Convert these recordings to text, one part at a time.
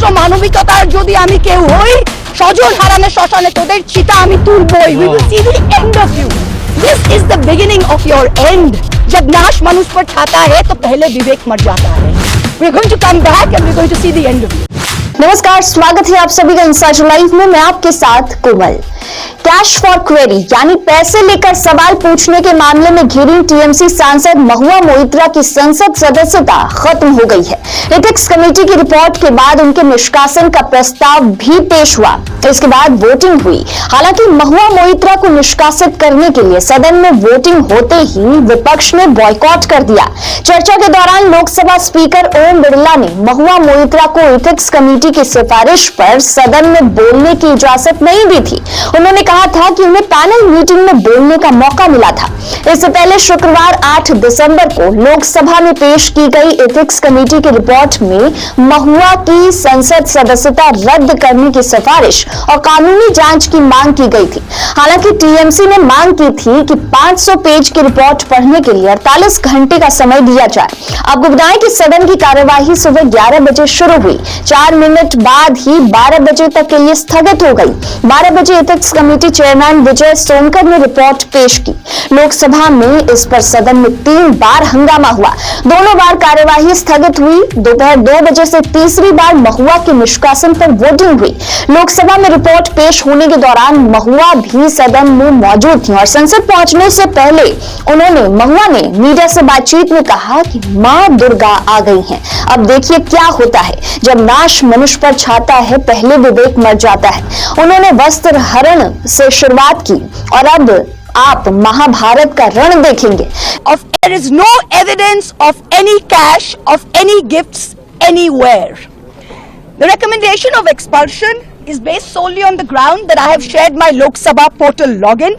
হিংস্র মানবিকতার যদি আমি কেউ হই, স্বজন হারানো শ্মশানে তোদের চিতা আমি তুলবই। We will see the end of you. This is the beginning of your end. जब नाश मनुष्य पर छाता है तो पहले विवेक मर जाता है। We're going to come back and we're going to see the end of you. नमस्कार, स्वागत है आप सभी का इंसाइडर लाइव में। मैं आपके साथ कोमल। कैश फॉर क्वेरी यानी पैसे लेकर सवाल पूछने के मामले में घिरी टीएमसी सांसद महुआ मोइत्रा की संसद सदस्यता खत्म हो गई है। एथिक्स कमेटी की रिपोर्ट के बाद उनके निष्कासन का प्रस्ताव भी पेश हुआ। इसके बाद वोटिंग हुई। हालांकि महुआ मोइत्रा को निष्कासित करने के लिए सदन में वोटिंग होते ही विपक्ष ने बॉयकॉट कर दिया। चर्चा के दौरान लोकसभा स्पीकर ओम बिरला ने महुआ मोइत्रा को एथिक्स कमेटी की सिफारिश पर सदन में बोलने की इजाजत नहीं दी थी। उन्होंने कहा था कि उन्हें पैनल मीटिंग में बोलने का मौका मिला था। इससे पहले शुक्रवार 8 दिसंबर को लोकसभा में पेश की गई एथिक्स कमेटी की रिपोर्ट में महुआ की संसद सदस्यता रद्द करने की सिफारिश और कानूनी जांच की मांग की गई थी। हालांकि टीएमसी ने मांग की थी कि 500 पेज की रिपोर्ट पढ़ने के लिए 48 घंटे का समय दिया जाए। आपको बताएं कि सदन की कार्यवाही सुबह 11 बजे शुरू हुई। 4 मिनट बाद ही 12 बजे तक के लिए स्थगित हो गई। 12 बजे एथिक्स कमेटी चेयरमैन विजय सोनकर ने रिपोर्ट पेश की। लोकसभा में इस पर सदन में 3 बार हंगामा हुआ। दोनों बार कार्यवाही स्थगित हुई। दोपहर 2 बजे से तीसरी बार महुआ के निष्कासन पर वोटिंग हुई। लोकसभा में रिपोर्ट पेश होने के दौरान महुआ भी सदन में मौजूद थी और संसद पहुंचने से पहले महुआ ने मीडिया से बातचीत में कहा कि मां दुर्गा आ गई हैं। अब देखिए क्या होता है जब नाश मनुष्य पर छाता है, पहले विवेक मर जाता है। उन्होंने वस्त्र हरण से शुरुआत की और अब आप महाभारत का रण देखेंगे। There is no evidence of any cash, of any gifts anywhere. The recommendation of expulsion is based solely on the ground that I have shared my Lok Sabha portal login.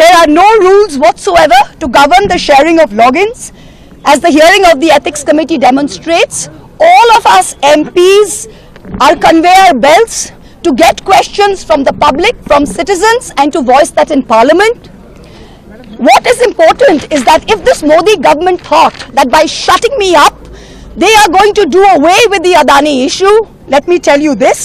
There are no rules whatsoever to govern the sharing of logins. As the hearing of the Ethics Committee demonstrates, all of us MPs are conveyor belts to get questions from the public, from citizens, and to voice that in Parliament. What is important is that if this Modi government thought that by shutting me up, they are going to do away with the Adani issue, let me tell you this,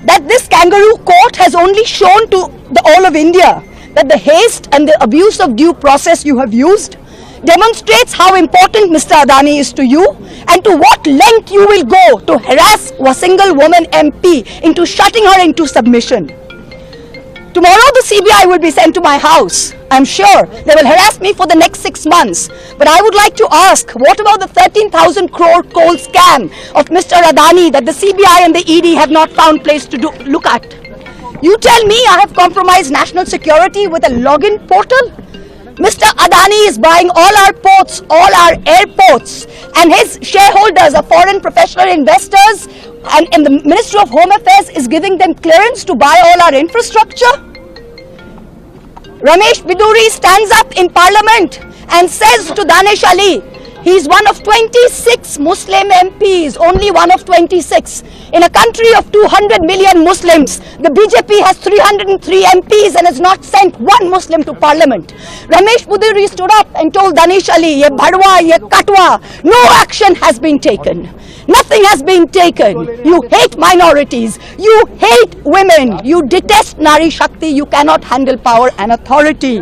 that this kangaroo court has only shown to the all of India that the haste and the abuse of due process you have used demonstrates how important Mr. Adani is to you and to what length you will go to harass a single woman MP into shutting her into submission. Tomorrow the CBI will be sent to my house. I'm sure they will harass me for the next 6 months. But I would like to ask, what about the 13,000 crore coal scam of Mr. Adani that the CBI and the ED have not found place to look at? You tell me I have compromised national security with a login portal? Mr. Adani is buying all our ports, all our airports, and his shareholders are foreign professional investors, and the Ministry of Home Affairs is giving them clearance to buy all our infrastructure. Ramesh Biduri stands up in Parliament and says to Danish Ali, he's one of 26 Muslim MPs, only one of 26. In a country of 200 million Muslims, the BJP has 303 MPs and has not sent one Muslim to Parliament. Ramesh Biduri stood up and told Danish Ali, ye bhadwa, ye katwa, no action has been taken. Nothing has been taken. You hate minorities. You hate women. You detest Nari Shakti. You cannot handle power and authority.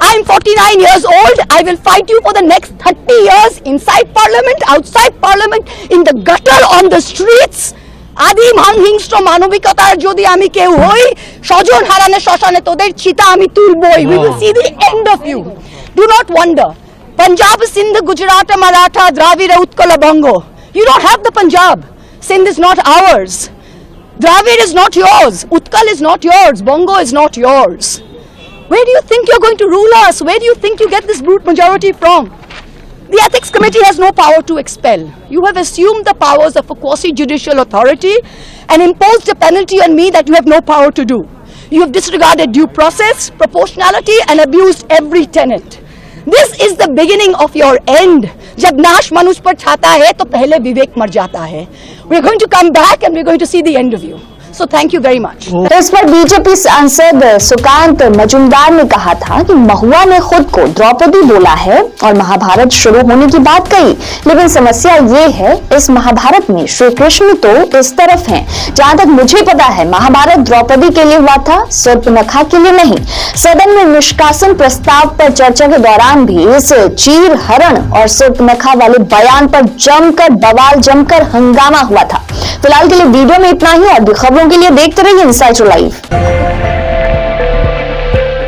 I'm 49 years old. I will fight you for the next 30 years inside Parliament, outside Parliament, in the gutter, on the streets. Adi হিংস্র মানবিকতার যদি আমি কেউ হই, স্বজন হারানো শ্মশানে তোদের চিতা আমি তুলবই। We will see the end of you. Do not wonder. Punjab, Sindh, Gujarat, Maratha, Dravida, Utkala, Bongo. You don't have the Punjab. Sindh is not ours. Dravid is not yours. Utkal is not yours. Bongo is not yours. Where do you think you're going to rule us? Where do you think you get this brute majority from? The Ethics Committee has no power to expel. You have assumed the powers of a quasi-judicial authority and imposed a penalty on me that you have no power to do. You have disregarded due process, proportionality, and abused every tenet. This is the beginning of your end. जब नाश मनुष्य पर छाता है तो पहले विवेक मर जाता है. We're going to come back and we're going to see the end of you. So thank you very much. तो इस पर बीजेपी सांसद सुकांत मजुमदार ने कहा था कि महुआ ने खुद को द्रौपदी बोला है और महाभारत शुरू होने की बात कही, लेकिन समस्या ये है इस महाभारत में श्री कृष्ण तो इस तरफ हैं। जहां तक मुझे पता है महाभारत द्रौपदी के लिए हुआ था, शूर्पणखा के लिए नहीं। सदन में निष्कासन प्रस्ताव पर चर्चा के दौरान भी इस चीर हरण और शूर्पणखा वाले बयान पर जमकर बवाल, जमकर हंगामा हुआ था। फिलहाल के लिए वीडियो में इतना ही। और भी खबरों के लिए देखते रहिए इनसाइडर लाइव।